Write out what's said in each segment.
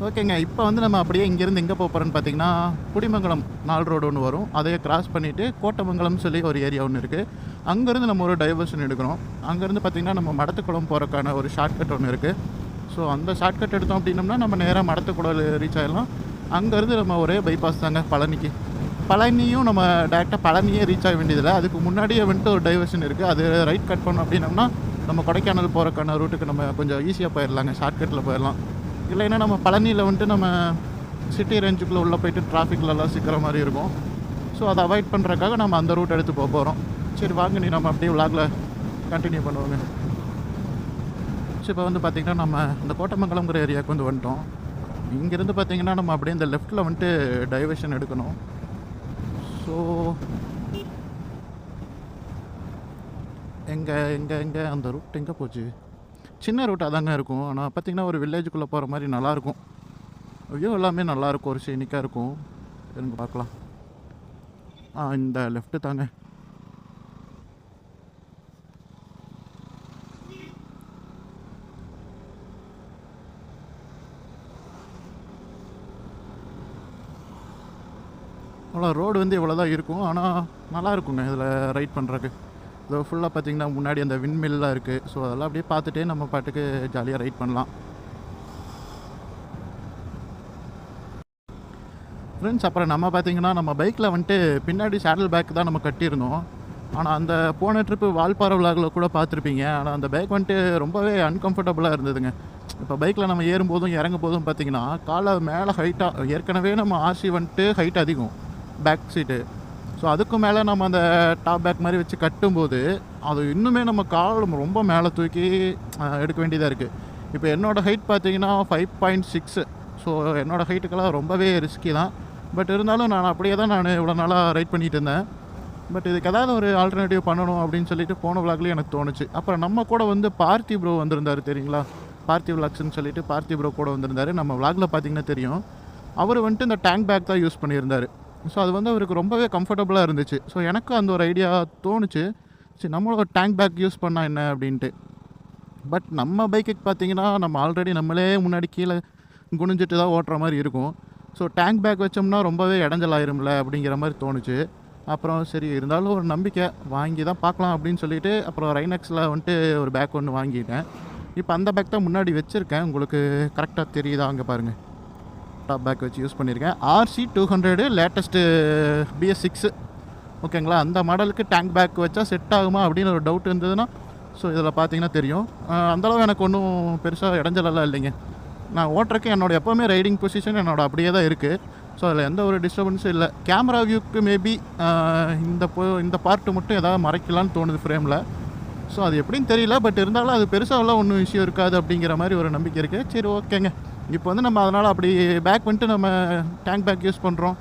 ஓகேங்க. இப்போ வந்து நம்ம அப்படியே இங்கேருந்து எங்கே போகிறோன்னு பார்த்தீங்கன்னா, குடிமங்கலம் 4 ரோடு ஒன்று வரும். அதையே கிராஸ் பண்ணிவிட்டு கோட்டமங்கலம்னு சொல்லி ஒரு ஏரியா ஒன்று இருக்குது. அங்கேருந்து நம்ம ஒரு டைவர்ஷன் எடுக்கிறோம். அங்கேருந்து பார்த்திங்கன்னா நம்ம மடத்துக்குளம் போகிறக்கான ஒரு ஷார்ட்கட் ஒன்று இருக்குது. ஸோ அந்த ஷார்ட்கட் எடுத்தோம் அப்படின்னம்னா நம்ம நேராக மடத்துக்குளம் ரீச் ஆகிடலாம். அங்கேருந்து நம்ம ஒரே பைபாஸ் தாங்க பழனிக்கு. பழனியும் நம்ம டேரெக்டாக பழனியே ரீச் ஆக வேண்டியதில்லை. அதுக்கு முன்னாடியே வந்துட்டு ஒரு டைவர்ஷன் இருக்குது. அது ரைட் கட் பண்ணோம் அப்படின்னம்னா நம்ம கொடைக்கானல் போகிறக்கான ரூட்டுக்கு நம்ம கொஞ்சம் ஈஸியாக போயிடலாங்க. ஷார்ட்கட்டில் போயிடலாம். இல்லைன்னா நம்ம பழனியில் வந்துட்டு நம்ம சிட்டி ரேஞ்சுக்குள்ளே உள்ளே போய்ட்டு டிராஃபிக்லலாம் சிக்கிற மாதிரி இருக்கும். ஸோ அதை அவாய்ட் பண்ணுறதுக்காக நம்ம அந்த ரூட் எடுத்து போக போகிறோம். சரி வாங்க, நீ நம்ம அப்படியே விலாகில் கண்டினியூ பண்ணுவோங்க. ஸோ இப்போ வந்து பார்த்திங்கன்னா நம்ம இந்த கோட்டமங்கலம்ங்கிற ஏரியாவுக்கு வந்து வந்துட்டோம். இங்கேருந்து பார்த்திங்கன்னா நம்ம அப்படியே இந்த லெஃப்ட்டில் வந்துட்டு டைவர்ஷன் எடுக்கணும். ஸோ எங்கே அந்த ரூட் எங்கே போச்சு? சின்ன ரூட்டாக தாங்க இருக்கும். ஆனால் பார்த்திங்கன்னா ஒரு வில்லேஜுக்குள்ளே போகிற மாதிரி நல்லாயிருக்கும். வியூ எல்லாமே நல்லாயிருக்கும், ஒரு சீனிக்காக இருக்கும். எனக்கு பார்க்கலாம். இந்த லெஃப்ட்டு தாங்க. அவ்வளோ ரோடு வந்து இவ்வளோ தான் இருக்கும். ஆனால் நல்லாயிருக்குங்க இதில் ரைட் பண்ணுறதுக்கு. இதோ ஃபுல்லாக பார்த்திங்கன்னா முன்னாடி அந்த விண்மில்லாம் இருக்குது. ஸோ அதெல்லாம் அப்படியே பார்த்துட்டே நம்ம பாட்டுக்கு ஜாலியாக ரைட் பண்ணலாம். ஃப்ரெண்ட்ஸ், அப்புறம் நம்ம பார்த்திங்கன்னா நம்ம பைக்கில் வந்துட்டு பின்னாடி சேடல் பேக் தான் நம்ம கட்டியிருந்தோம். ஆனால் அந்த போன ட்ரிப்பு வால்பாறை விலாகில் கூட பார்த்துருப்பீங்க. ஆனால் அந்த பைக் வந்துட்டு ரொம்பவே அன்கம்ஃபர்டபுளாக இருந்ததுங்க. இப்போ பைக்கில் நம்ம ஏறும்போதும் இறங்கும் போதும் பார்த்திங்கன்னா காலை மேலே ஹைட்டாக, ஏற்கனவே நம்ம ஆர்சி வந்துட்டு ஹைட் அதிகம் பேக் சீட்டு. ஸோ அதுக்கும் மேலே நம்ம அந்த டாப் பேக் மாதிரி வச்சு கட்டும்போது அது இன்னுமே நம்ம கால் ரொம்ப மேலே தூக்கி எடுக்க வேண்டியதாக இருக்குது. இப்போ என்னோடய ஹைட் பார்த்திங்கன்னா 5.6. ஸோ என்னோடய ஹைட்டுக்கெல்லாம் ரொம்பவே ரிஸ்கி தான். பட் இருந்தாலும் நான் அப்படியே தான் நான் இவ்வளோ நாளாக ரைட் பண்ணிகிட்டு இருந்தேன். பட் இதுக்கு ஏதாவது ஒரு ஆல்டர்னேட்டிவ் பண்ணணும் அப்படின்னு சொல்லிட்டு போன விலாக்லேயும் எனக்கு தோணுச்சு. அப்புறம் நம்ம கூட வந்து பார்த்தி ப்ரோ வந்திருந்தார் தெரியுங்களா? பார்த்தி விலாக்ஸ்ன்னு சொல்லிட்டு பார்த்தி ப்ரோ கூட வந்திருந்தார். நம்ம விலாகில் பார்த்திங்கன்னா தெரியும். அவர் வந்துட்டு இந்த டேங்க் பேக் தான் யூஸ் பண்ணியிருந்தார். ஸோ அது வந்து அவருக்கு ரொம்பவே கம்ஃபர்டபுளாக இருந்துச்சு. ஸோ எனக்கு அந்த ஒரு ஐடியா தோணுச்சு, சரி நம்மளோட ஒரு டேங்க் பேக் யூஸ் பண்ணால் என்ன அப்படின்ட்டு. பட் நம்ம பைக்குக்கு பார்த்திங்கன்னா நம்ம ஆல்ரெடி நம்மளே முன்னாடி கீழே குனிஞ்சிட்டு தான் ஓட்டுற மாதிரி இருக்கும். ஸோ டேங்க் பேக் வச்சோம்னா ரொம்பவே இடைஞ்சலாயிரும்ல அப்படிங்கிற மாதிரி தோணுச்சு. அப்புறம் சரி இருந்தாலும் ஒரு நம்பிக்கை வாங்கி தான் பார்க்கலாம் அப்படின்னு சொல்லிவிட்டு அப்புறம் ரைனக்ஸில் வந்துட்டு ஒரு பேக் ஒன்று வாங்கிட்டேன். இப்போ அந்த பேக் தான் முன்னாடி வச்சுருக்கேன். உங்களுக்கு கரெக்டாக தெரியுதா? அங்கே பாருங்கள், டாப் பேக் வச்சு யூஸ் பண்ணியிருக்கேன். RC 200 லேட்டஸ்ட்டு BS6 ஓகேங்களா? அந்த மாடலுக்கு டேங்க் பேக் வச்சா செட் ஆகுமா அப்படின்னு ஒரு டவுட் இருந்ததுன்னா ஸோ இதில் பார்த்தீங்கன்னா தெரியும். அந்தளவு எனக்கு ஒன்றும் பெருசாக இடைஞ்சலெல்லாம் இல்லைங்க. நான் ஓட்டுறக்கு என்னோடய எப்போவுமே ரைடிங் பொசிஷன் என்னோடய அப்படியே தான் இருக்குது. ஸோ அதில் எந்த ஒரு டிஸ்டர்பன்ஸும் இல்லை. கேமரா வியூக்கு மேபி இந்த பார்ட்டு மட்டும் எதாவது மறைக்கலான்னு தோணுது ஃப்ரேமில். ஸோ அது எப்படின்னு தெரியல. பட் இருந்தாலும் அது பெருசாகலாம் ஒன்றும் விஷயம் இருக்காது அப்படிங்கிற மாதிரி ஒரு நம்பிக்கை இருக்குது. சரி ஓகேங்க. இப்போ வந்து நம்ம அதனால் அப்படி பேக் வந்துட்டு நம்ம டேங்க் பேக் யூஸ் பண்ணுறோம்.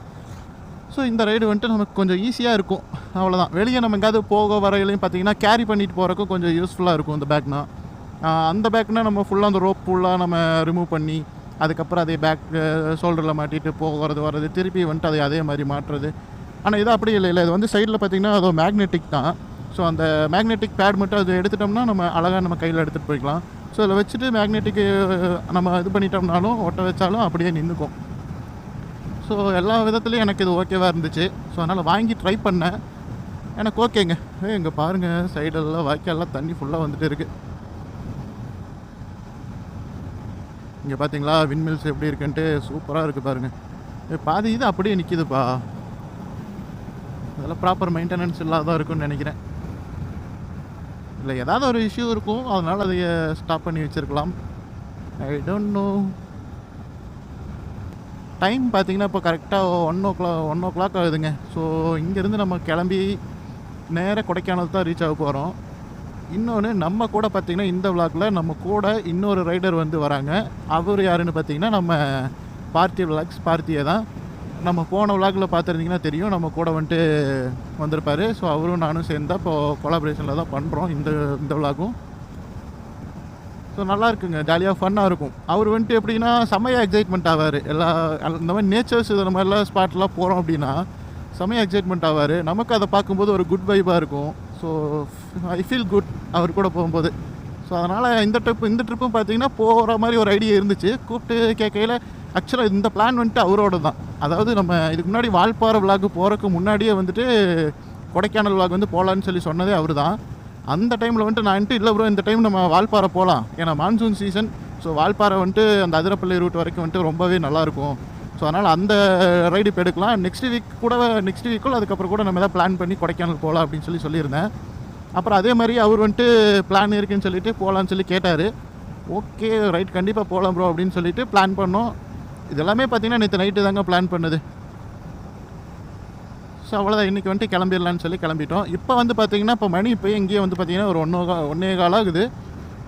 ஸோ இந்த ரைடு வந்துட்டு நமக்கு கொஞ்சம் ஈஸியாக இருக்கும், அவ்வளோதான். வெளியே நம்ம எங்கேயாவது போக வரையிலையும் பார்த்திங்கன்னா கேரி பண்ணிட்டு போகிறக்கும் கொஞ்சம் யூஸ்ஃபுல்லாக இருக்கும் இந்த பேக்னால். அந்த பேக்னால் நம்ம ஃபுல்லாக அந்த ரோப் ஃபுல்லாக நம்ம ரிமூவ் பண்ணி அதுக்கப்புறம் அதே பேக் ஷோல்டரில் மாட்டிட்டு போகிறது வர்றது, திருப்பி வந்துட்டு அதே மாதிரி மாட்டுறது. ஆனால் இது அப்படி இல்லை. இது வந்து சைடில் பார்த்திங்கன்னா அது மேக்னெட்டிக் தான். ஸோ அந்த மேக்னெட்டிக் பேட் மட்டும் அது எடுத்துட்டோம்னா நம்ம அழகாக நம்ம கையில் எடுத்துகிட்டு போய்க்கலாம். ஸோ இதில் வச்சுட்டு மேக்னெட்டிக்கு நம்ம இது பண்ணிட்டோம்னாலும் ஒட்ட வச்சாலும் அப்படியே நின்றுக்கும். ஸோ எல்லா விதத்துலேயும் எனக்கு இது ஓகேவாக இருந்துச்சு. ஸோ அதனால் வாங்கி ட்ரை பண்ணேன். எனக்கு ஓகேங்க. இங்கே பாருங்கள், சைடெல்லாம் வாய்க்காலெல்லாம் தண்ணி ஃபுல்லாக வந்துட்டு இருக்குது. இங்கே பார்த்தீங்களா விண்மில்ஸ் எப்படி இருக்குன்ட்டு சூப்பராக இருக்குது பாருங்கள். பாதி இது அப்படியே நிற்கிதுப்பா. அதெல்லாம் ப்ராப்பர் மெயின்டெனன்ஸ் இல்லாதான் இருக்குன்னு நினைக்கிறேன். இல்லை ஏதாவது ஒரு இஷ்யூ இருக்கும், அதனால் அதை ஸ்டாப் பண்ணி வச்சுருக்கலாம். I don't know. டைம் பார்த்திங்கன்னா இப்போ கரெக்டாக 1 o'clock ஆகுதுங்க. ஸோ இங்கேருந்து நம்ம கிளம்பி நேராக கொடைக்கானல் தான் ரீச் ஆக போகிறோம். இன்னொன்று நம்ம கூட பார்த்திங்கன்னா இந்த விலாகில் நம்ம கூட இன்னொரு ரைடர் வந்து வராங்க. அவர் யாருன்னு பார்த்திங்கன்னா நம்ம பார்த்தி விலாக்ஸ் பார்த்தியே தான். நம்ம போன விலாகில் பார்த்துருந்திங்கன்னா தெரியும், நம்ம கூட வந்துட்டு வந்திருப்பார். ஸோ அவரும் நானும் சேர்ந்தா இப்போது கொலாபரேஷனில் தான் பண்ணுறோம் இந்த விலாகும். ஸோ நல்லா இருக்குங்க, ஜாலியாக ஃபன்னாக இருக்கும். அவர் வந்துட்டு எப்படின்னா செம்மையாக எக்ஸைட்மெண்ட் ஆவார். இந்த மாதிரி நேச்சர்ஸ் இந்த மாதிரிலாம் ஸ்பாட்லாம் போகிறோம் அப்படின்னா செம்மையாக எக்ஸைட்மெண்ட் ஆவார். நமக்கு அதை பார்க்கும்போது ஒரு குட் வைபாக இருக்கும். ஸோ ஐ ஃபீல் குட் அவர் கூட போகும்போது. ஸோ அதனால் இந்த ட்ரிப்பும் பார்த்திங்கன்னா போகிற மாதிரி ஒரு ஐடியா இருந்துச்சு. கூப்பிட்டு கேட்கையில் ஆக்சுவலாக இந்த பிளான் வந்துட்டு அவரோட தான். அதாவது நம்ம இதுக்கு முன்னாடி வால்பாறை விளாக் போகிறதுக்கு முன்னாடியே வந்துட்டு கொடைக்கானல் விளாக் வந்து போகலான்னு சொல்லி சொன்னதே அவர் தான். அந்த டைமில் வந்துட்டு நான் வந்துட்டு இல்லை ப்ரோ இந்த டைம் நம்ம வால்பாறை போகலாம், ஏன்னா மான்சூன் சீசன். ஸோ வால்பாறை வந்துட்டு அந்த அதிரப்பள்ளி ரூட் வரைக்கும் வந்துட்டு ரொம்பவே நல்லாயிருக்கும். ஸோ அதனால் அந்த ரைடு இப்போ எடுக்கலாம். நெக்ஸ்ட் வீக்குள்ள அதுக்கப்புறம் கூட நம்ம எதாவது பிளான் பண்ணி கொடைக்கானல் போகலாம் அப்படின்னு சொல்லியிருந்தேன். அப்புறம் அதே மாதிரி அவர் வந்துட்டு பிளான் இருக்குன்னு சொல்லிட்டு போகலான்னு சொல்லி கேட்டார். ஓகே ரைட் கண்டிப்பாக போகலாம் ப்ரோ அப்படின்னு சொல்லிட்டு பிளான் பண்ணோம். இதெல்லாமே பார்த்தீங்கன்னா நேற்று நைட்டு தாங்க பிளான் பண்ணுது. ஸோ அவ்வளோதான், இன்றைக்கி வந்துட்டு கிளம்பிடலான்னு சொல்லி கிளம்பிட்டோம். இப்போ வந்து பார்த்திங்கன்னா இப்போ மணி இப்போ இங்கேயே வந்து பார்த்திங்கன்னா ஒரு 1.25 ஆகுது.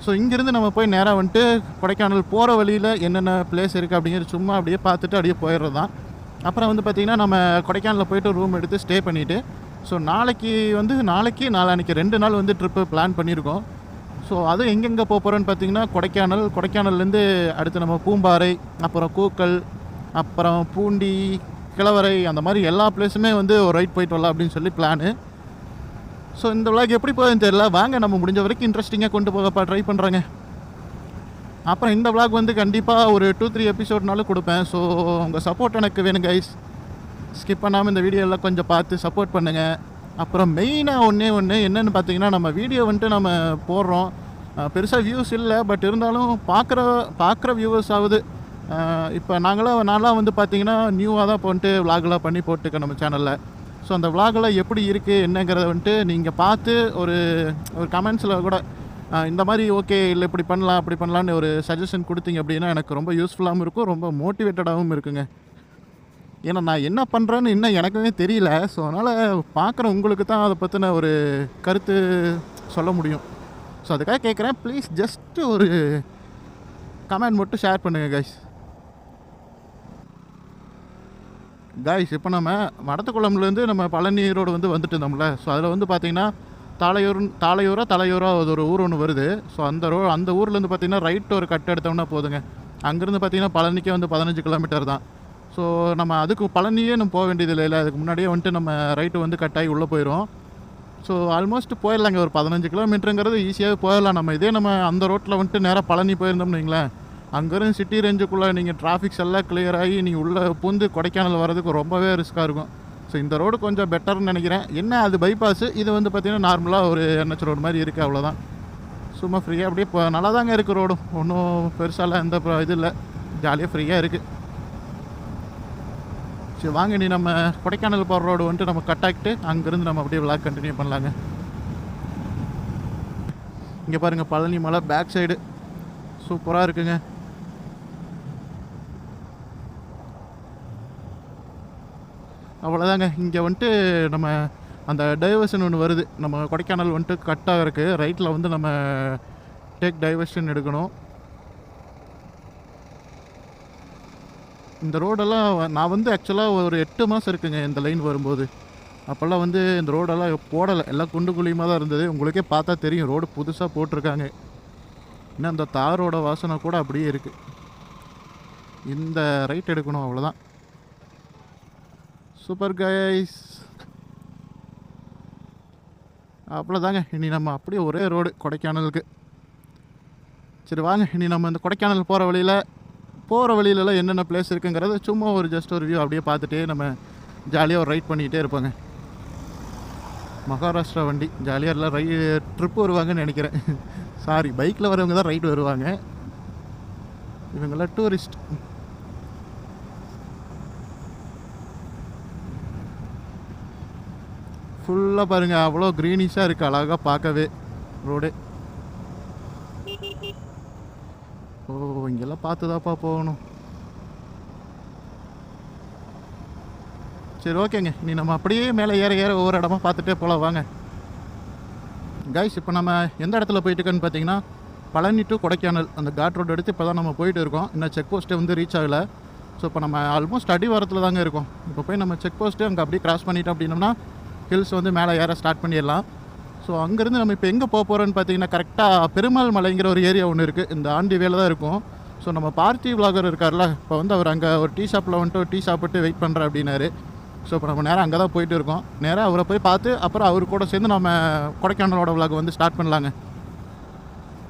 ஸோ இங்கேருந்து நம்ம போய் நேராக வந்துட்டு கொடைக்கானல் போகிற வழியில் என்னென்ன பிளேஸ் இருக்குது அப்படிங்கிறது சும்மா அப்படியே பார்த்துட்டு அப்படியே போயிடுறது தான். அப்புறம் வந்து பார்த்திங்கன்னா நம்ம கொடைக்கானலில் போய்ட்டு ரூம் எடுத்து ஸ்டே பண்ணிவிட்டு ஸோ நாளைக்கு நாளான்னைக்கு 2 நாள் வந்து ட்ரிப்பு பிளான் பண்ணியிருக்கோம். ஸோ அது எங்கெங்கே போகிறோன்னு பார்த்திங்கன்னா கொடைக்கானல்லேருந்து அடுத்து நம்ம பூம்பாறை, அப்புறம் கூக்கல், அப்புறம் பூண்டி, கிழவரை, அந்த மாதிரி எல்லா பிளேஸுமே வந்து ஒரு ரைட் போயிட்டு வரலாம் அப்படின்னு சொல்லி பிளானு. ஸோ இந்த விளாக் எப்படி போகுதுன்னு தெரியல, வாங்க நம்ம முடிஞ்ச வரைக்கும் இன்ட்ரெஸ்டிங்காக கொண்டு போகப்பா ட்ரை பண்ணுறாங்க. அப்புறம் இந்த விளாக் வந்து கண்டிப்பாக ஒரு 2-3 எபிசோட்னாலும் கொடுப்பேன். ஸோ உங்கள் சப்போர்ட் எனக்கு வேணும் கைஸ். ஸ்கிப் பண்ணாமல் இந்த வீடியோலாம் கொஞ்சம் பார்த்து சப்போர்ட் பண்ணுங்கள். அப்புறம் மெயினாக ஒன்று என்னென்னு பார்த்தீங்கன்னா, நம்ம வீடியோ வந்துட்டு நம்ம போடுறோம், பெருசாக வியூஸ் இல்லை, பட் இருந்தாலும் பார்க்குற வியூவர்ஸ் ஆகுது. இப்போ நான்லாம் வந்து பார்த்தீங்கன்னா நியூவாக தான் இப்போ வந்துட்டு விளாக்லாம் பண்ணி போட்டுருக்கேன் நம்ம சேனலில். ஸோ அந்த விளாகெல்லாம் எப்படி இருக்குது என்னங்கிறத வந்துட்டு நீங்கள் பார்த்து ஒரு கமெண்ட்ஸில் கூட இந்த மாதிரி ஓகே இல்லை இப்படி பண்ணலாம் அப்படி பண்ணலான்னு ஒரு சஜஷன் கொடுத்தீங்க அப்படின்னா எனக்கு ரொம்ப யூஸ்ஃபுல்லாகவும் இருக்கும், ரொம்ப மோட்டிவேட்டடாகவும் இருக்குங்க. ஏன்னா நான் என்ன பண்ணுறேன்னு இன்னும் எனக்குமே தெரியல. ஸோ அதனால் பார்க்குற உங்களுக்கு தான் அதை பற்றின ஒரு கருத்து சொல்ல முடியும். ஸோ அதுக்காக கேட்குறேன், ப்ளீஸ் ஜஸ்ட்டு ஒரு கமெண்ட் மட்டும் ஷேர் பண்ணுங்கள் கைஸ். இப்போ நம்ம மடத்துக்குளம்லேருந்து நம்ம பழனி ரோடு வந்துட்டு இருந்தோம்ல. ஸோ அதில் வந்து பார்த்திங்கன்னா தலையூரா அது ஒரு ஊர் ஒன்று வருது. ஸோ அந்த ஊர்லேருந்து பார்த்திங்கன்னா ரைட்டு ஒரு கட் எடுத்தோம்னா போதுங்க. அங்கேருந்து பார்த்திங்கன்னா பழனிக்கே வந்து 15 கிலோமீட்டர் தான். ஸோ நம்ம அதுக்கு பழனியே நம்ம போக வேண்டியது இல்லை, அதுக்கு முன்னாடியே வந்துட்டு நம்ம ரைட்டு வந்து கட்டாகி உள்ளே போயிடும். ஸோ ஆல்மோஸ்ட் போயிடலாங்க, ஒரு 15 கிலோமீட்டருங்கிறது ஈஸியாகவே போயிடலாம். நம்ம அந்த ரோட்டில் வந்துட்டு நேராக பழனி போயிருந்தோம்னு வைங்களேன், அங்கேருந்து சிட்டி ரேஞ்சுக்குள்ளே நீங்கள் டிராஃபிக்ஸ் எல்லாம் கிளியர் ஆகி நீங்கள் உள்ளே பூந்து கொடைக்கானல் வர்றதுக்கு ரொம்பவே ரிஸ்க்காக இருக்கும். ஸோ இந்த ரோடு கொஞ்சம் பெட்டர்னு நினைக்கிறேன். என்ன அது பைபாஸு, இது வந்து பார்த்திங்கன்னா நார்மலாக ஒரு NH ரோடு மாதிரி இருக்குது, அவ்வளோதான். சும்மா ஃப்ரீயாக அப்படியே இப்போ நல்லா தாங்க இருக்குது ரோடும், ஒன்றும் பெருசாலாம் எந்த இது இல்லை, ஜாலியாக ஃப்ரீயாக இருக்குது. சரி வாங்க, நீ நம்ம கொடைக்கானல் போகிற ரோடு வந்துட்டு நம்ம கட் ஆகிட்டு அங்கேருந்து நம்ம அப்படியே விளாக் கண்டினியூ பண்ணலாங்க. இங்கே பாருங்கள் பழனி மலை பேக் சைடு சூப்பராக இருக்குங்க. அவ்வளோதாங்க, இங்கே வந்துட்டு நம்ம அந்த டைவர்ஷன் ஒன்று வருது, நம்ம கொடைக்கானல் வந்துட்டு கட்டாக இருக்குது, ரைட்டில் வந்து நம்ம டேக் டைவர்ஷன் எடுக்கணும். இந்த ரோடெல்லாம் நான் வந்து ஆக்சுவலாக ஒரு 8 மாதம் இருக்குங்க இந்த லைன் வரும்போது. அப்போல்லாம் வந்து இந்த ரோடெல்லாம் போடலை, எல்லாம் குண்டு குழியுமாக தான் இருந்தது. உங்களுக்கே பார்த்தா தெரியும், ரோடு புதுசாக போட்டிருக்காங்க. இன்னும் அந்த தாரோட வாசனை கூட அப்படியே இருக்குது. இந்த ரைட் எடுக்கணும், அவ்வளோதான். சூப்பர் கைஸ், அவ்வளோதாங்க. இனி நம்ம அப்படியே ஒரே ரோடு கொடைக்கானலுக்கு. சரி வாங்க, இனி நம்ம இந்த கொடைக்கானல் போகிற வழியிலலாம் என்னென்ன பிளேஸ் இருக்குங்கிறத சும்மா ஒரு ஜஸ்ட் ஒரு வியூ அப்படியே பார்த்துட்டே நம்ம ஜாலியாக ஒரு ரைட் பண்ணிகிட்டே இருப்பாங்க. மகாராஷ்டிரா வண்டி ஜாலியாக எல்லாம் ட்ரிப்பு வருவாங்கன்னு நினைக்கிறேன். சாரி, பைக்கில் வரவங்க தான் ரைடு வருவாங்க, இவங்கெல்லாம் டூரிஸ்ட். ஃபுல்லாக பாருங்கள், அவ்வளோ க்ரீனிஷாக இருக்குது, அழகாக பார்க்கவே ரோடு. ஓ, இங்கெல்லாம் பார்த்துதாப்பா போகணும். சரி ஓகேங்க, நீ நம்ம அப்படியே மேலே ஏற ஒவ்வொரு இடமா பார்த்துட்டே போகலாம் வாங்க கைஸ். இப்போ நம்ம எந்த இடத்துல போயிட்டுருக்கோன்னு பார்த்தீங்கன்னா பழனி டு கொடைக்கானல் அந்த காட் ரோடு எடுத்து இப்போ தான் நம்ம போயிட்டு இருக்கோம். இன்னும் செக் போஸ்ட்டை வந்து ரீச் ஆகலை. ஸோ இப்போ நம்ம ஆல்மோஸ்ட் அடிவாரத்தில் தாங்க இருக்கோம். இப்போ போய் நம்ம செக் போஸ்ட்டு அங்கே அப்படியே கிராஸ் பண்ணிட்டோம் அப்படின்னோம்னா ஹில்ஸ் வந்து மேலே ஏற ஸ்டார்ட் பண்ணிடலாம். ஸோ அங்கேருந்து நம்ம இப்போ எங்கே போக போகிறோன்னு பார்த்தீங்கன்னா கரெக்டாக பெருமாள் மலைங்கிற ஒரு ஏரியா ஒன்று இருக்குது, இந்த ஆண்டி வேலை தான் இருக்கும். ஸோ நம்ம பார்த்தி விலாகர் இருக்கார்ல, இப்போ வந்து அவர் அங்கே ஒரு டீ ஷாப்பில் வந்துட்டு டீ சாப்பிட்டு வெயிட் பண்ணுறேன் அப்படின்னாரு. ஸோ இப்போ நம்ம நேராக அங்கே தான் போயிட்டு இருக்கோம். நேராக அவரை போய் பார்த்து அப்புறம் அவர் கூட சேர்ந்து நம்ம கொடைக்கானலோட விலாக் வந்து ஸ்டார்ட் பண்ணலாங்க.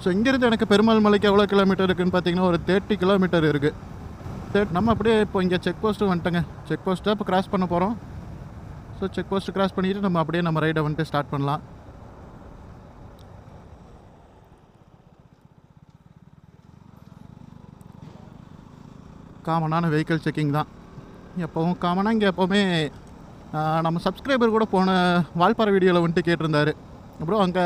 ஸோ இங்கேருந்து எனக்கு பெருமாள் மலைக்கு எவ்வளோ கிலோமீட்டர் இருக்குதுன்னு பார்த்தீங்கன்னா ஒரு 30 கிலோமீட்டர் இருக்குது. நம்ம அப்படியே இப்போ இங்கே செக் போஸ்ட்டு வந்துட்டோங்க. செக் போஸ்ட்டை இப்போ கிராஸ் பண்ண போகிறோம். ஸோ செக் போஸ்ட்டு கிராஸ் பண்ணிவிட்டு நம்ம அப்படியே நம்ம ரைடை வந்துட்டு ஸ்டார்ட் பண்ணலாம். காமனான வெஹிக்கிள் செக்கிங் தான் எப்போவும் காமனாக. இங்கே எப்போவுமே நம்ம சப்ஸ்கிரைபர் கூட போன வால்பாறை வீடியோவில் வந்துட்டு கேட்டிருந்தாரு, அப்புறம் அங்கே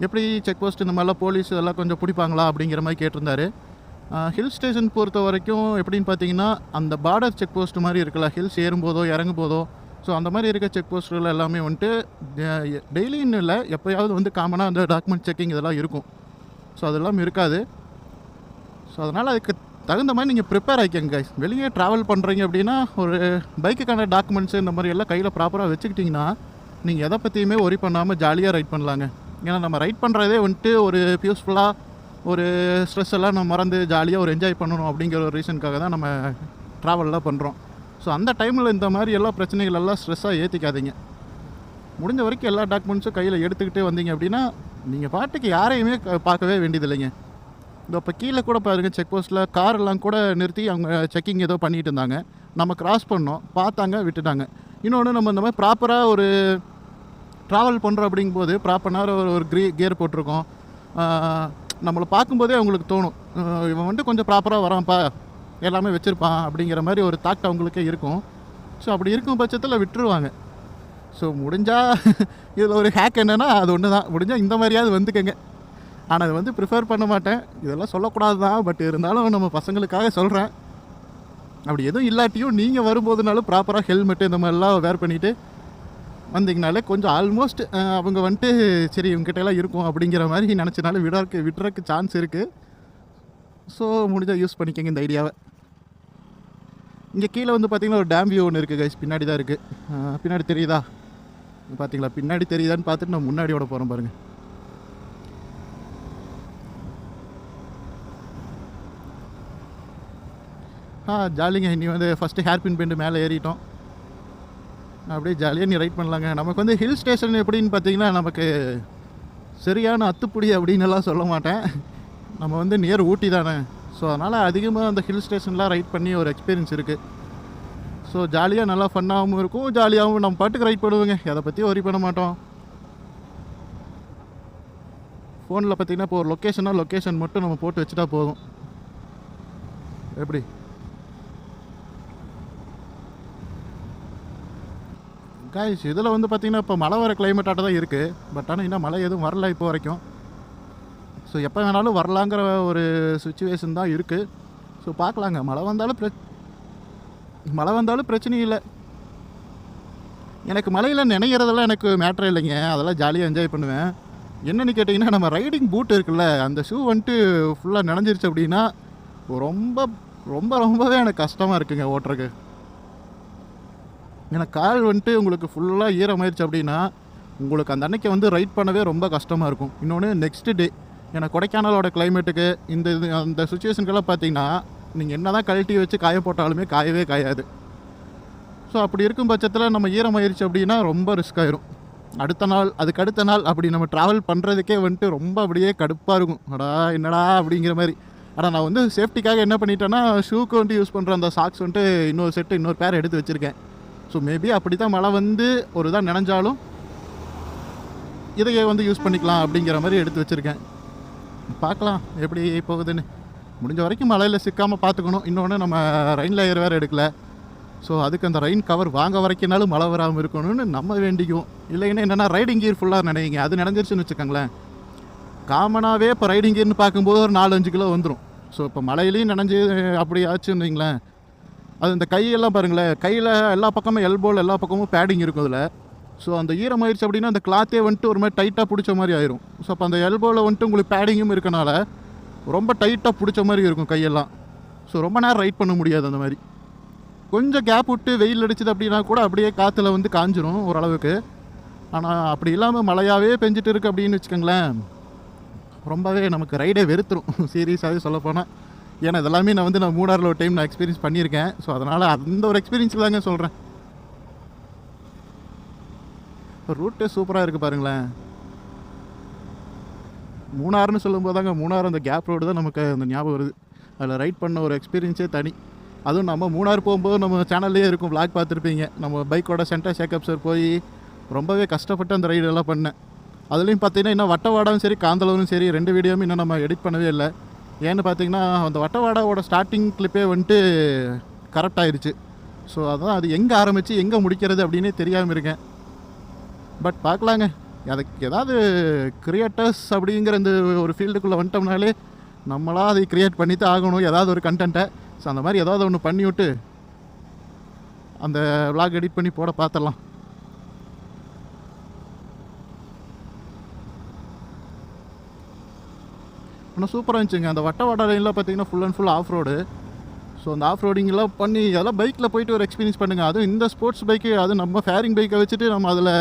எப்படி செக் போஸ்ட் இந்த மாதிரிலாம் போலீஸ் இதெல்லாம் கொஞ்சம் பிடிப்பாங்களா அப்படிங்கிற மாதிரி கேட்டிருந்தாரு. ஹில் ஸ்டேஷன் பொறுத்த வரைக்கும் எப்படின்னு பார்த்தீங்கன்னா, அந்த பார்டர் செக் போஸ்ட் மாதிரி இருக்குல்ல, ஹில்ஸ் ஏறும்போதோ இறங்கும் போதோ, ஸோ அந்த மாதிரி இருக்க செக் போஸ்ட்டில் எல்லாமே வந்துட்டு டெய்லின்னு இல்லை, எப்போயாவது வந்து காமனாக அந்த டாக்குமெண்ட் செக்கிங் இதெல்லாம் இருக்கும். ஸோ அதெல்லாம் இருக்காது. ஸோ அதனால் அதுக்கு தகுந்த மாதிரி நீங்கள் ப்ரிப்பேர் ஆகிக்கங்க கைஸ். வெளியே ட்ராவல் பண்ணுறீங்க அப்படின்னா ஒரு பைக்குக்கான டாக்குமெண்ட்ஸு இந்த மாதிரி எல்லாம் கையில் ப்ராப்பராக வச்சுக்கிட்டிங்கன்னா நீங்கள் எதை பற்றியுமே ஒரி பண்ணாமல் ஜாலியாக ரைட் பண்ணலாங்க. ஏன்னா நம்ம ரைட் பண்ணுறதே வந்துட்டு ஒரு பீஸ்ஃபுல்லாக ஒரு ஸ்ட்ரெஸ் எல்லாம் நம்ம மறந்து ஜாலியாக ஒரு என்ஜாய் பண்ணணும் அப்படிங்கிற ஒரு ரீசனுக்காக தான் நம்ம ட்ராவல்லாம் பண்ணுறோம். ஸோ அந்த டைமில் இந்த மாதிரி எல்லா பிரச்சனைகள் எல்லாம் ஸ்ட்ரெஸ்ஸாக ஏற்றிக்காதீங்க. முடிஞ்ச வரைக்கும் எல்லா டாக்குமெண்ட்ஸும் கையில் எடுத்துக்கிட்டே வந்தீங்க அப்படின்னா நீங்கள் பாட்டுக்கு யாரையுமே பார்க்கவே வேண்டியதில்லைங்க. இப்போ கீழே கூட பாருங்கள், செக் போஸ்ட்டில் காரெல்லாம் கூட நிறுத்தி அவங்க செக்கிங் ஏதோ பண்ணிகிட்டு இருந்தாங்க. நம்ம கிராஸ் பண்ணோம், பார்த்தாங்க, விட்டுட்டாங்க. இன்னொன்று நம்ம இந்த மாதிரி ப்ராப்பராக ஒரு ட்ராவல் பண்ணுறோம் அப்படிங்கும்போது ப்ராப்பராக ஒரு கியர் போட்டிருக்கோம். நம்மளை பார்க்கும்போதே அவங்களுக்கு தோணும், இவன் வந்துட்டு கொஞ்சம் ப்ராப்பராக வரான்ப்பா, எல்லாமே வச்சுருப்பான் அப்படிங்கிற மாதிரி ஒரு தாட் அவங்களுக்கே இருக்கும். ஸோ அப்படி இருக்கும் பட்சத்தில் விட்டுருவாங்க. ஸோ முடிஞ்சால் இதில் ஒரு ஹேக் என்னென்னா அது ஒன்று தான், முடிஞ்சால் இந்த மாதிரியாவது வந்துக்கங்க. ஆனால் அது வந்து ப்ரிஃபர் பண்ண மாட்டேன், இதெல்லாம் சொல்லக்கூடாது தான், பட் இருந்தாலும் நம்ம பசங்களுக்காக சொல்கிறேன். அப்படி எதுவும் இல்லாட்டியும் நீங்கள் வரும்போதுனாலும் ப்ராப்பராக ஹெல்மெட்டு இந்த மாதிரிலாம் வேர் பண்ணிவிட்டு வந்தீங்கனாலே கொஞ்சம் ஆல்மோஸ்ட் அவங்க வந்துட்டு சரி இவங்ககிட்டலாம் இருக்கும் அப்படிங்கிற மாதிரி நினச்சனால விடுறதுக்கு சான்ஸ் இருக்குது. ஸோ முடிஞ்சால் யூஸ் பண்ணிக்கோங்க இந்த ஐடியாவை. இங்கே கீழே வந்து பார்த்திங்கன்னா ஒரு டேம் வியூ ஒன்று இருக்குது கைஸ், பின்னாடி தான் இருக்குது. பின்னாடி தெரியுதா பார்த்தீங்களா? பின்னாடி தெரியுதான்னு பார்த்துட்டு நான் முன்னாடியோட போகிறேன் பாருங்கள். ஜாலிங்க. நீ வந்து ஃபஸ்ட்டு ஹேர்பின் பெண்டு மேலே ஏறிட்டோம், அப்படியே ஜாலியாக நீ ரைட் பண்ணலாங்க. நமக்கு வந்து ஹில் ஸ்டேஷன் எப்படின்னு பார்த்தீங்கன்னா நமக்கு சரியான அத்துப்புடி அப்படின்னு எல்லாம் சொல்ல மாட்டேன். நம்ம வந்து நியர் ஊட்டி தானே, ஸோ அதனால் அதிகமாக அந்த ஹில் ஸ்டேஷன்லாம் ரைட் பண்ணி ஒரு எக்ஸ்பீரியன்ஸ் இருக்குது. ஸோ ஜாலியாக நல்லா ஃபன்னாகவும் இருக்கும், ஜாலியாகவும் நம்ம பாட்டுக்கு ரைட் பண்ணுவோங்க, எதை பற்றி ஒரி பண்ண மாட்டோம். ஃபோனில் பார்த்திங்கன்னா இப்போ ஒரு லொக்கேஷன் மட்டும் நம்ம போட்டு வச்சுட்டா போதும். எப்படி காய்ஸ், இதில் வந்து பார்த்திங்கன்னா இப்போ மழை வர கிளைமேட்டாக தான் இருக்குது. பட் ஆனால் இன்னும் மழை எதுவும் வரல இப்போ வரைக்கும். ஸோ எப்போ வேணாலும் வரலாங்கிற ஒரு சுச்சுவேஷன் தான் இருக்குது. ஸோ பார்க்கலாங்க. மழை வந்தாலும் பிரச்சனை இல்லை. எனக்கு மழையில் நினைக்கிறதெல்லாம் எனக்கு மேட்ரு இல்லைங்க, அதெல்லாம் ஜாலியாக என்ஜாய் பண்ணுவேன். என்னென்னு கேட்டிங்கன்னா, நம்ம ரைடிங் பூட் இருக்குல்ல, அந்த ஷூ வந்துட்டு ஃபுல்லாக நனைஞ்சிருச்சு அப்படின்னா ரொம்பவே எனக்கு கஷ்டமாக இருக்குங்க ஓட்டுறக்கு. ஏன்னா கால் வந்துட்டு உங்களுக்கு ஃபுல்லாக ஈரமாயிருச்சு அப்படின்னா உங்களுக்கு அந்த அன்னைக்கு வந்து ரைட் பண்ணவே ரொம்ப கஷ்டமாக இருக்கும். இன்னொன்று நெக்ஸ்ட்டு டே, ஏன்னா கொடைக்கானலோட கிளைமேட்டுக்கு அந்த சுச்சுவேஷனுக்கெல்லாம் பார்த்தீங்கன்னா நீங்கள் என்ன தான் கழட்டி வச்சு காய போட்டாலுமே காயவே காயாது. ஸோ அப்படி இருக்கும் பட்சத்தில் நம்ம ஈரமாயிருச்சு அப்படின்னா ரொம்ப ரிஸ்க் ஆயிரும். அதுக்கு அடுத்த நாள் அப்படி நம்ம ட்ராவல் பண்ணுறதுக்கே வந்துட்டு ரொம்ப அப்படியே கடுப்பாக இருக்கும். என்னடா அப்படிங்கிற மாதிரி. ஆனால் நான் வந்து சேஃப்டிக்காக என்ன பண்ணிட்டேன்னா, ஷூக்கு வந்துட்டு யூஸ் பண்ணுற அந்த சாக்ஸ் வந்துட்டு இன்னொரு பேர் எடுத்து வச்சுருக்கேன். ஸோ மேபி அப்படி தான் மழை வந்து ஒரு இதாக நினைஞ்சாலும் இதையே வந்து யூஸ் பண்ணிக்கலாம் அப்படிங்கிற மாதிரி எடுத்து வச்சுருக்கேன். பார்க்கலாம் எப்படி போகுதுன்னு. முடிஞ்ச வரைக்கும் மழையில் சிக்காமல் பார்த்துக்கணும். இன்னொன்று நம்ம ரெயின் லேயர் வேறு எடுக்கலை. ஸோ அதுக்கு அந்த ரெயின் கவர் வாங்க வரைக்கும்னாலும் மழை வராமல் இருக்கணும்னு நம்ம வேண்டிக்கும். இல்லைன்னா என்னென்னா ரைடிங் கியர் ஃபுல்லாக நினைங்க, அது நினைஞ்சிருச்சுன்னு வச்சுக்கோங்களேன். காமனாகவே இப்போ ரைடிங் கியர்னு பார்க்கும்போது ஒரு 4-5 கிலோ வந்துடும். ஸோ இப்போ மழையிலையும் நினைஞ்சு அப்படி ஆச்சுன்னு வைங்களேன், அது இந்த கையெல்லாம் பாருங்களேன், கையில் எல்லா பக்கமும் எல்போவில் எல்லா பக்கமும் பேடிங் இருக்கும் அதில். ஸோ அந்த ஈரமாயிருச்சு அப்படின்னா அந்த கிளாத்தே வந்துட்டு ஒரு மாதிரி டைட்டாக பிடிச்ச மாதிரி ஆயிரும். ஸோ அப்போ அந்த எல்போவில் வந்துட்டு உங்களுக்கு பேடிங்கும் இருக்கனால ரொம்ப டைட்டாக பிடிச்ச மாதிரி இருக்கும் கையெல்லாம். ஸோ ரொம்ப நேரம் ரைட் பண்ண முடியாது. அந்த மாதிரி கொஞ்சம் கேப் விட்டு வெயில் அடிச்சது அப்படின்னா கூட அப்படியே காற்றுல வந்து காஞ்சிரும் ஓரளவுக்கு. ஆனால் அப்படி இல்லாமல் மழையாகவே பெஞ்சிட்டு இருக்குது அப்படின்னு வச்சுக்கோங்களேன், ரொம்பவே நமக்கு ரைடே வெறுத்துரும் சீரியஸாகவே சொல்லப்போனால். ஏன்னா இதெல்லாமே நான் மூணாரில் ஒரு டைம் நான் எக்ஸ்பீரியன்ஸ் பண்ணியிருக்கேன். ஸோ அதனால் அந்த ஒரு எக்ஸ்பீரியன்ஸில் தாங்க சொல்கிறேன். ரூட்டே சூப்பராக இருக்குது பாருங்களேன். மூணாறுன்னு சொல்லும்போது தாங்க, மூணாறு அந்த கேப் ரோடு தான் நமக்கு அந்த ஞாபகம் வருது. அதில் ரைட் பண்ண ஒரு எக்ஸ்பீரியன்ஸே தனி. அதுவும் நம்ம மூணார் போகும்போது நம்ம சேனல்லே இருக்கும், vlog பார்த்துருப்பீங்க. நம்ம பைக்கோட சென்டர் ஷேக்கப்ஸர் போய் ரொம்பவே கஷ்டப்பட்டு அந்த ரைடெல்லாம் பண்ணேன். அதுலேயும் பார்த்தீங்கன்னா இன்னும் வட்டவாடாவும் சரி காந்தளூரும் சரி 2 வீடியோவும் இன்னும் நம்ம எடிட் பண்ணவே இல்லை. ஏன்னு பார்த்தீங்கன்னா அந்த வட்டவாடாவோட ஸ்டார்டிங் கிளிப்பே வந்துட்டு கரெக்ட் ஆயிடுச்சு. ஸோ அதான் அது எங்கே ஆரம்பித்து எங்கே முடிக்கிறது அப்படின்னே தெரியாமல் இருக்கேன். பட் பார்க்கலாங்க, அதுக்கு ஏதாவது கிரியேட்டர்ஸ் அப்படிங்கிற இந்த ஒரு ஃபீல்டுக்குள்ளே வந்துட்டோம்னாலே நம்மளாக அதை க்ரியேட் பண்ணி தான் ஆகணும், ஏதாவது ஒரு கண்டென்ட்டை. ஸோ அந்த மாதிரி ஏதாவது ஒன்று பண்ணி விட்டு அந்த vlog எடிட் பண்ணி போட பார்த்துடலாம். ஆனால் சூப்பராக இருந்துச்சுங்க. அந்த வட்டவாடா லைனில் பார்த்தீங்கன்னா full and full off road. So அந்த ஆஃப் ரோடிங்கெலாம் பண்ணி அதெல்லாம் பைக்கில் போயிட்டு ஒரு எக்ஸ்பீரியன்ஸ் பண்ணுங்கள். அதுவும் இந்த ஸ்போர்ட்ஸ் பைக்கு, அது நம்ம ஃபேரிங் பைக்கை வச்சுட்டு நம்ம அதில்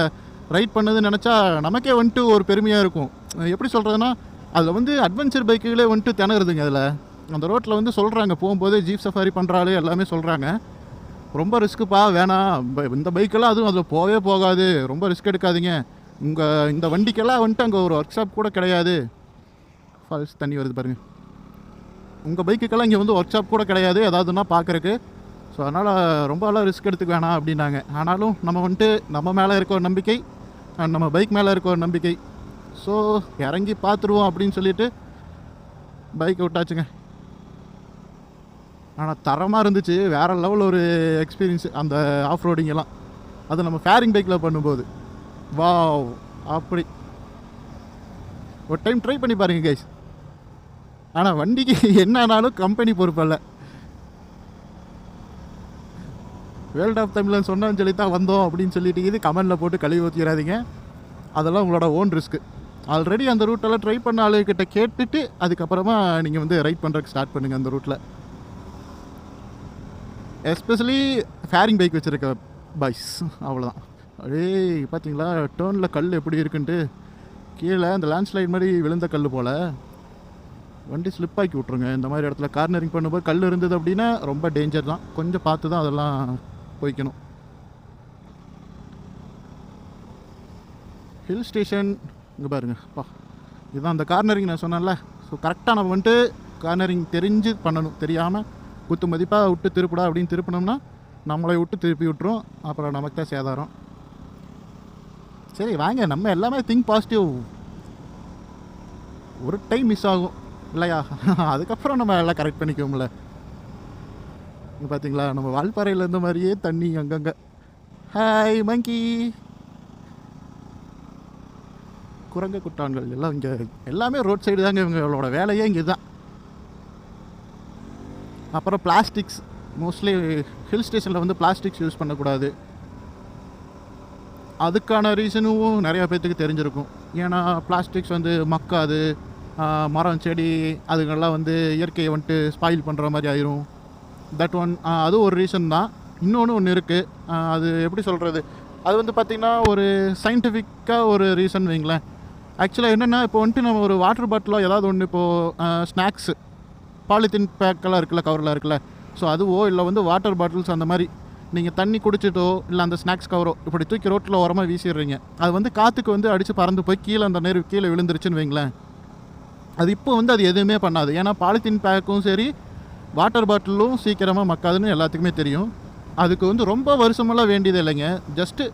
ரைட் பண்ணதுன்னு நினச்சா நமக்கே வந்துட்டு ஒரு பெருமையாக இருக்கும். எப்படி சொல்கிறதுனா, அதில் வந்து அட்வென்ச்சர் பைக்குகளே வந்துட்டு திணறுதுங்க. அதில் அந்த ரோட்டில் வந்து சொல்கிறாங்க, போகும்போது ஜீப் சஃபாரி பண்ணுறாலே எல்லாமே சொல்கிறாங்க, ரொம்ப ரிஸ்க்குப்பா, வேணாம் இந்த பைக்கெல்லாம் அதுவும் அதில் போகவே போகாது, ரொம்ப ரிஸ்க் எடுக்காதீங்க, இந்த வண்டிக்கெல்லாம் வந்துட்டு அங்கே ஒரு ஒர்க் ஷாப் கூட கிடையாது. ஃபால்ஸ் தண்ணி வருது பாருங்கள். உங்கள் பைக்குக்கெல்லாம் இங்கே வந்து ஒர்க் ஷாப் கூட கிடையாது ஏதாவதுன்னா பார்க்குறக்கு. ஸோ அதனால் ரொம்பலாம் ரிஸ்க் எடுத்துக்க வேணாம் அப்படின்னாங்க. ஆனாலும் நம்ம வந்துட்டு நம்ம மேலே இருக்க ஒரு நம்பிக்கை, நம்ம பைக் மேலே இருக்க ஒரு நம்பிக்கை, ஸோ இறங்கி பார்த்துருவோம் அப்படின்னு சொல்லிட்டு பைக்கை விட்டாச்சுங்க. ஆனால் தரமாக இருந்துச்சு, வேறு லெவல் ஒரு எக்ஸ்பீரியன்ஸு அந்த ஆஃப் ரோடிங்கெல்லாம். அது நம்ம ஃபேரிங் பைக்கில் பண்ணும்போது வாவ், அப்படி ஒரு டைம் ட்ரை பண்ணி பாருங்கள் கைஸ். ஆனால் வண்டிக்கு என்ன ஆனாலும் கம்பெனி பொறுப்பல்ல. வேர்ல்ட் ஆஃப் தமிழன் சொன்னான்னு சொல்லி தான் வந்தோம் அப்படின்னு சொல்லிட்டு இது கமெண்டில் போட்டு கழுவி ஊற்றிடாதீங்க. அதெல்லாம் உங்களோட ஓன் ரிஸ்க்கு. ஆல்ரெடி அந்த ரூட்டெல்லாம் ட்ரை பண்ண ஆளுக்கிட்ட கேட்டுட்டு அதுக்கப்புறமா நீங்கள் வந்து ரைட் பண்ணுறதுக்கு ஸ்டார்ட் பண்ணுங்கள் அந்த ரூட்டில். எஸ்பெஷலி ஃபேரிங் பைக் வச்சுருக்க பாய்ஸ், அவ்வளோதான். அப்படியே பார்த்தீங்களா டேர்னில் கல் எப்படி இருக்குன்ட்டு, கீழே அந்த லேண்ட்ஸ்லைட் மாதிரி விழுந்த கல் போல். வண்டி ஸ்லிப் ஆக்கி விட்ருங்க. இந்த மாதிரி இடத்துல கார்னரிங் பண்ணும்போது கல் இருந்தது அப்படின்னா ரொம்ப டேஞ்சர் தான், கொஞ்சம் பார்த்து தான் அதெல்லாம் போய்க்கணும். ஹில் ஸ்டேஷன் இங்கே பாருங்கப்பா, இதுதான் அந்த கார்னரிங் நான் சொன்னேன்ல. ஸோ கரெக்டாக நம்ம வந்துட்டு கார்னரிங் தெரிஞ்சு பண்ணணும், தெரியாமல் குத்து மதிப்பாக விட்டு திருப்பிடா அப்படின்னு திருப்பினோம்னா நம்மளை விட்டு திருப்பி விட்டுரும், அப்புறம் நமக்கு தான் சேதாரம். சரி வாங்க, நம்ம எல்லாமே திங்க் பாசிட்டிவ். ஒரு டைம் மிஸ் ஆகும் இல்லையா, அதுக்கப்புறம் நம்ம எல்லாம் கரெக்ட் பண்ணிக்குவோம்ல. இங்கே பார்த்தீங்களா நம்ம வால்பாறையில் இருந்த மாதிரியே தண்ணி அங்கங்கே. ஹாய் மங்கி, குரங்க குட்டான்கள் எல்லாம் இங்கே எல்லாமே ரோட் சைடு தாங்க, இவங்களோட வேலையே இங்கே தான். அப்புறம் பிளாஸ்டிக்ஸ், மோஸ்ட்லி ஹில் ஸ்டேஷனில் வந்து பிளாஸ்டிக்ஸ் யூஸ் பண்ணக்கூடாது. அதுக்கான ரீசனும் நிறையா பேர்த்துக்கு தெரிஞ்சிருக்கும். ஏன்னா பிளாஸ்டிக்ஸ் வந்து மக்காது, மரம் செடி அதுங்கெல்லாம் வந்து இயற்கையை வந்துட்டு ஸ்பாயில் பண்ணுற மாதிரி ஆயிரும். தட் ஒன், அது ஒரு ரீசன் தான். இன்னொன்று ஒன்று இருக்குது, அது எப்படி சொல்கிறது, அது வந்து பார்த்திங்கன்னா ஒரு சயின்டிஃபிக்காக ஒரு ரீசன் வைங்களேன். ஆக்சுவலாக என்னென்னா, இப்போ வந்துட்டு நம்ம ஒரு வாட்டர் பாட்டிலோ ஏதாவது ஒன்று, இப்போது ஸ்நாக்ஸு பாலித்தீன் பேக்கெல்லாம் இருக்குல்ல, கவரில் இருக்குல்ல, ஸோ அதுவோ இல்லை வந்து வாட்டர் பாட்டில்ஸ் அந்த மாதிரி நீங்கள் தண்ணி குடிச்சிட்டோ இல்லை அந்த ஸ்நாக்ஸ் கவரோ இப்படி தூக்கி ரோட்டில் ஓரமாக வீசிடுறீங்க. அது வந்து காற்றுக்கு வந்து அடித்து பறந்து போய் கீழே அந்த நேரு கீழே விழுந்துருச்சுன்னு வைங்களேன். அது இப்போ வந்து அது எதுவுமே பண்ணாது. ஏன்னா பாலித்தீன் பேக்கும் சரி வாட்டர் பாட்டிலும் சீக்கிரமாக மக்காதுன்னு எல்லாத்துக்குமே தெரியும். அதுக்கு வந்து ரொம்ப வருஷமெல்லாம் வேண்டியது இல்லைங்க. ஜஸ்ட்டு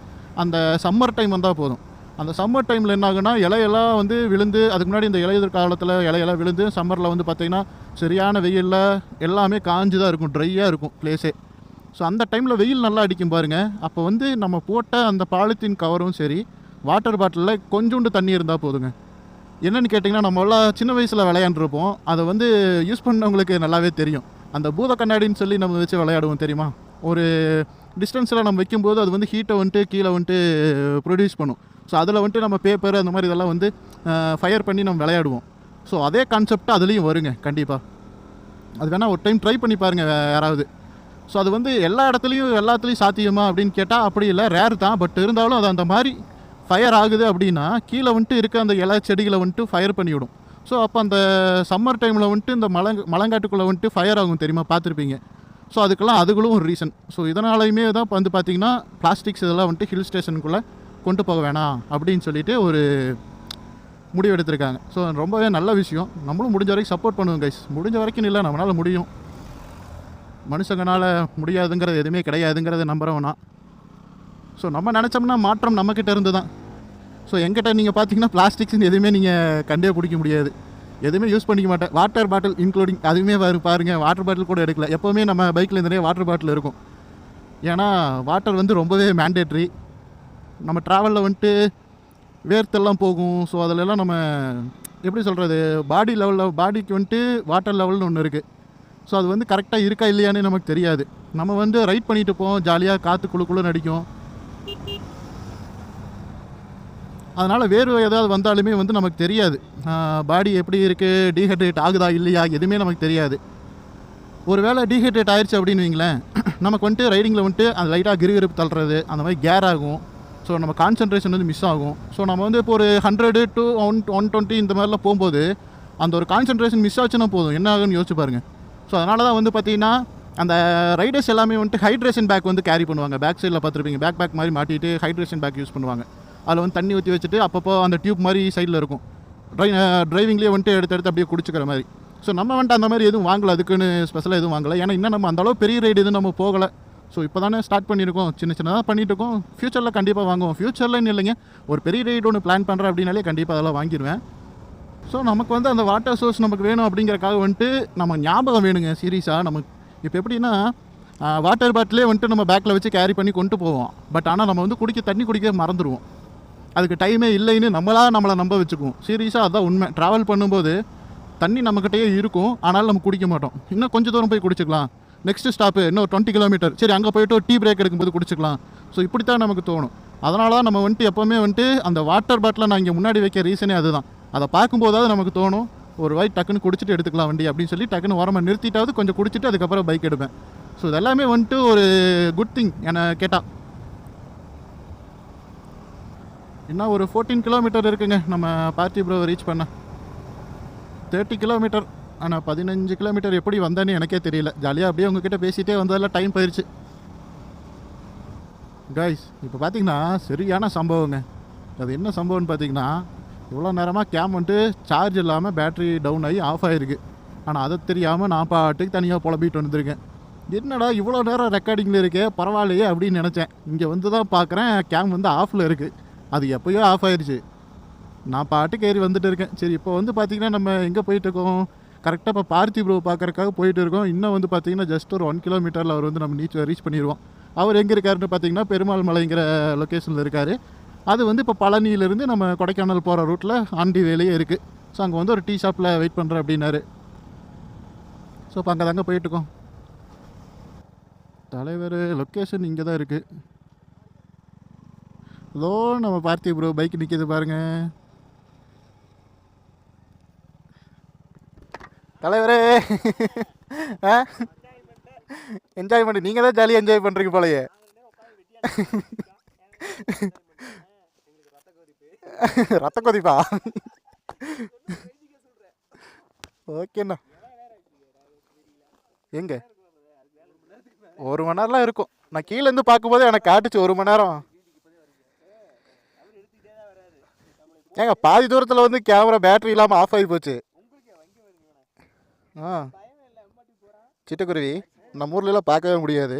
அந்த சம்மர் டைம் வந்தால் போதும். அந்த சம்மர் டைமில் என்ன ஆகுனா, இலையெல்லாம் வந்து விழுந்து, அதுக்கு முன்னாடி இந்த இலையுதிர் காலத்தில் இலையெல்லாம் விழுந்து சம்மரில் வந்து பார்த்திங்கன்னா சரியான வெயிலில் எல்லாமே காஞ்சு தான் இருக்கும், ட்ரையாக இருக்கும் பிளேஸே. ஸோ அந்த டைமில் வெயில் நல்லா அடிக்கும் பாருங்கள். அப்போ வந்து நம்ம போட்ட அந்த பாலித்தீன் கவரும் சரி வாட்டர் பாட்டிலில் கொஞ்சோண்டு தண்ணி இருந்தால் போதுங்க. என்னென்னு கேட்டிங்கன்னா, நம்ம எல்லாம் சின்ன வயசில் விளையாண்டுருப்போம், அதை வந்து யூஸ் பண்ணவங்களுக்கு நல்லாவே தெரியும். அந்த பூத கண்ணாடின்னு சொல்லி நம்ம வச்சு விளையாடுவோம் தெரியுமா. ஒரு டிஸ்டன்ஸில் நம்ம வைக்கும்போது அது வந்து ஹீட்டை வந்துட்டு கீழே வந்துட்டு ப்ரொடியூஸ் பண்ணும். ஸோ அதில் வந்துட்டு நம்ம பேப்பர் அந்த மாதிரி இதெல்லாம் வந்து ஃபயர் பண்ணி நம்ம விளையாடுவோம். ஸோ அதே கான்செப்ட் அதுலேயும் வருங்க கண்டிப்பாக. அது வேணால் ஒரு டைம் ட்ரை பண்ணி பாருங்கள் யாராவது. ஸோ அது வந்து எல்லா எல்லாத்துலேயும் சாத்தியமா அப்படின்னு கேட்டால் அப்படி இல்லை, ரேர் தான். பட் இருந்தாலும் அது அந்த மாதிரி ஃபயர் ஆகுது அப்படின்னா கீழே வந்துட்டு இருக்க அந்த இலை செடிகளை வந்துட்டு ஃபயர் பண்ணிவிடும். ஸோ அப்போ அந்த சம்மர் டைமில் வந்துட்டு இந்த மலங்காட்டுக்குள்ளே வந்துட்டு ஃபயர் ஆகும் தெரியுமா, பார்த்துருப்பீங்க. ஸோ அதுகளும் ஒரு ரீசன். ஸோ இதனாலையுமே தான் வந்து பார்த்திங்கன்னா பிளாஸ்டிக்ஸ் இதெல்லாம் வந்துட்டு ஹில் ஸ்டேஷனுக்குள்ளே கொண்டு போக வேணாம் அப்படின்னு சொல்லிட்டு ஒரு முடிவு எடுத்திருக்காங்க. ஸோ ரொம்பவே நல்ல விஷயம். நம்மளும் முடிஞ்ச வரைக்கும் சப்போர்ட் பண்ணுவோம் கைஸ். முடிஞ்ச வரைக்கும் இல்லை, நம்மளால் முடியும். மனுஷங்களால் முடியாதுங்கிறது எதுவுமே கிடையாதுங்கிறத நம்புகிறவனா. ஸோ நம்ம நினச்சோம்னா மாற்றம் நம்மக்கிட்ட இருந்து தான். ஸோ எங்கிட்ட நீங்கள் பார்த்தீங்கன்னா பிளாஸ்டிக்ஸ்னு எதுவுமே நீங்கள் கண்டே பிடிக்க முடியாது. எதுவுமே யூஸ் பண்ணிக்க மாட்டேன். வாட்டர் பாட்டில் இன்க்ளூடிங் அதுவுமே பாருங்கள், வாட்டர் பாட்டில் கூட எடுக்கல. எப்போவுமே நம்ம பைக்கில் நிறைய வாட்டர் பாட்டில் இருக்கும். ஏன்னா வாட்டர் வந்து ரொம்பவே மேண்டேட்ரி. நம்ம ட்ராவலில் வந்துட்டு வேர்த்தெல்லாம் போகும். ஸோ அதிலெல்லாம் நம்ம எப்படி சொல்கிறது, பாடி லெவலில் பாடிக்கு வந்துட்டு வாட்டர் லெவல்னு ஒன்று இருக்குது. ஸோ அது வந்து கரெக்டாக இருக்கா இல்லையான்னு நமக்கு தெரியாது. நம்ம வந்து ரைட் பண்ணிட்டு போவோம், ஜாலியாக காற்று குழுக்குள்ளே நடிக்கும். அதனால் வேர்வை ஏதாவது வந்தாலுமே வந்து நமக்கு தெரியாது. பாடி எப்படி இருக்குது, டீஹைட்ரேட் ஆகுதா இல்லையா எதுவுமே நமக்கு தெரியாது. ஒரு வேளை டீஹைட்ரேட் ஆயிடுச்சு அப்படின்னு வைங்களேன், நமக்கு வந்துட்டு ரைடிங்கில் வந்துட்டு அந்த லைட்டாக கிருகிருப்பு தள்ளுறது, அந்த மாதிரி கேர் ஆகும். ஸோ நம்ம கான்சன்ட்ரேஷன் வந்து மிஸ் ஆகும். ஸோ நம்ம வந்து இப்போ ஒரு 100 to 120 இந்த மாதிரிலாம் போகும்போது அந்த ஒரு கான்சன்ட்ரேஷன் மிஸ் ஆச்சுன்னா போதும், என்ன ஆகுன்னு யோசிச்சு பாருங்கள். ஸோ அதனால தான் வந்து பார்த்திங்கன்னா அந்த ரைடர்ஸ் எல்லாமே வந்துட்டு ஹைட்ரேஷன் பேக் வந்து கேரி பண்ணுவாங்க. பேக் சைடில் பார்த்துருப்பீங்க, பேக் மாதிரி மாட்டிட்டு ஹைட்ரேஷன் பேக் யூஸ் பண்ணுவாங்க. அதில் வந்து தண்ணி ஊற்றி வச்சுட்டு அப்பப்போ அந்த டியூப் மாதிரி சைடில் இருக்கும். டிரைவிங்லேயே வந்துட்டு எடுத்து அப்படியே குடிச்சிக்கிற மாதிரி. ஸோ நம்ம வந்துட்டு அந்த மாதிரி எதுவும் வாங்கலை, அதுக்குன்னு ஸ்பெஷலாக எதுவும் வாங்கலை. ஏன்னா இன்னும் நம்ம அந்தளவு பெரிய ரைடு எதுவும் நம்ம போகலை. ஸோ இப்போ தானே ஸ்டார்ட் பண்ணியிருக்கோம், சின்னதாக பண்ணிட்டு இருக்கோம். ஃப்யூச்சரில் கண்டிப்பாக வாங்குவோம். ஃப்யூச்சர்லன்னு இல்லைங்க, ஒரு பெரிய ரைடு ஒன்று பிளான் பண்ணுறேன் அப்படின்னாலே கண்டிப்பாக அதெல்லாம் வாங்கிடுவேன். ஸோ நமக்கு வந்து அந்த வாட்டர் சோர்ஸ் நமக்கு வேணும் அப்படிங்கிறக்காக வந்துட்டு நம்ம ஞாபகம் வேணுங்க சீரியஸாக. நமக்கு இப்போ எப்படின்னா வாட்டர் பாட்டிலே வந்துட்டு நம்ம பேக்கில் வச்சு கேரி பண்ணி கொண்டு போவோம். பட் ஆனால் நம்ம வந்து தண்ணி குடிக்க மறந்துடுவோம். அதுக்கு டைமே இல்லைன்னு நம்மளை நம்ப வச்சுக்குவோம். சீரியஸாக அதுதான் உண்மை. ட்ராவல் பண்ணும்போது தண்ணி நம்மக்கிட்டேயே இருக்கும், ஆனாலும் நம்ம குடிக்க மாட்டோம். இன்னும் கொஞ்சம் தூரம் போய் குடிச்சிக்கலாம், நெக்ஸ்ட் ஸ்டாப்பு இன்னும் 20 கிலோமீட்டர், சரி அங்கே போய்ட்டு டீ பிரேக் எடுக்கும்போது குடிச்சிக்கலாம். ஸோ இப்படித்தான் நமக்கு தோணும். அதனால தான் நம்ம வந்துட்டு எப்போவுமே வந்துட்டு அந்த வாட்டர் பாட்டிலை நான் இங்கே முன்னாடி வைக்க ரீசனே அதுதான். அதை பார்க்கும்போதாவது நமக்கு தோணும், ஒரு வாய் டக்குன்னு குடிச்சிட்டு எடுத்துக்கலாம் வண்டி அப்படின்னு சொல்லி டக்குன்னு ஓரமாக நிறுத்திட்டாவது கொஞ்சம் குடிச்சிட்டு அதுக்கப்புறம் பைக் எடுப்பேன். ஸோ இதெல்லாமே வந்துட்டு ஒரு குட் திங் என்னை கேட்டால். இன்னும் ஒரு 14 கிலோமீட்டர் இருக்குங்க நம்ம பார்த்திபுரம் ரீச் பண்ண. 30 கிலோமீட்டர். ஆனால் 15 கிலோமீட்டர் எப்படி வந்தேன்னு எனக்கே தெரியல. ஜாலியாக அப்படியே உங்ககிட்ட பேசிகிட்டே வந்ததில் டைம் போயிடுச்சு. கைஸ் இப்போ பார்த்தீங்கன்னா சரியான சம்பவங்க. அது என்ன சம்பவம்னு பார்த்தீங்கன்னா, இவ்வளோ நேரமாக கேம் வந்துட்டு சார்ஜ் இல்லாமல் பேட்ரி டவுன் ஆகி ஆஃப் ஆகிருக்கு. ஆனால் அதை தெரியாமல் நான் பாட்டுக்கு தனியாக புலம்பிட்டு வந்துருக்கேன். என்னடா இவ்வளோ நேரம் ரெக்கார்டிங்கில் இருக்கே, பரவாயில்லையே அப்படின்னு நினச்சேன். இங்கே வந்து தான் பார்க்குறேன் கேம் வந்து ஆஃபில் இருக்குது. அது எப்போயோ ஆஃப் ஆயிடுச்சு. நான் பாட்டுக்கு ஏறி வந்துட்டு இருக்கேன். சரி இப்போ வந்து பார்த்திங்கன்னா நம்ம எங்கே போயிட்டுருக்கோம், கரெக்டாக இப்போ பார்த்திபுரம் பார்க்குறக்காக போயிட்டு இருக்கோம். இன்னும் வந்து பார்த்திங்கன்னா ஜஸ்ட் ஒரு 1 கிலோமீட்டரில் அவர் வந்து நம்ம ரீச் பண்ணிடுவோம். அவர் எங்கே இருக்காருன்னு பார்த்தீங்கன்னா பெருமாள் மலைங்கிற லொக்கேஷனில் இருக்கார். அது வந்து இப்போ பழனியிலேருந்து நம்ம கொடைக்கானல் போகிற ரூட்டில் ஆண்டி வேலையே இருக்குது. ஸோ அங்கே வந்து ஒரு டீ ஷாப்பில் வெயிட் பண்ணுறேன் அப்படின்னாரு. ஸோ இப்போ அங்கே தாங்க போயிட்டுருக்கோம். தலைவர் லொக்கேஷன் இங்கே தான் இருக்குது. இதோ நம்ம பார்த்திபுரம் பைக் நிற்கிது பாருங்க. தலைவரே என்ஜாய் பண்ணி நீங்கள் தான் ஜாலியாக என்ஜாய் பண்ணுறீங்க போலையே. ரத்த கொதிப்பா? ஓகேண்ணா. எங்க 1 மணி நேரம்லாம் இருக்கும். நான் கீழேருந்து பார்க்கும்போது எனக்கு காட்டுச்சு 1 மணி நேரம். ஏங்க பாதி தூரத்தில் வந்து கேமரா பேட்டரி இல்லாமல் ஆஃப் ஆகி போச்சு. சிட்டுக்குருவி நம்ம ஊர்லலாம் பார்க்கவே முடியாது.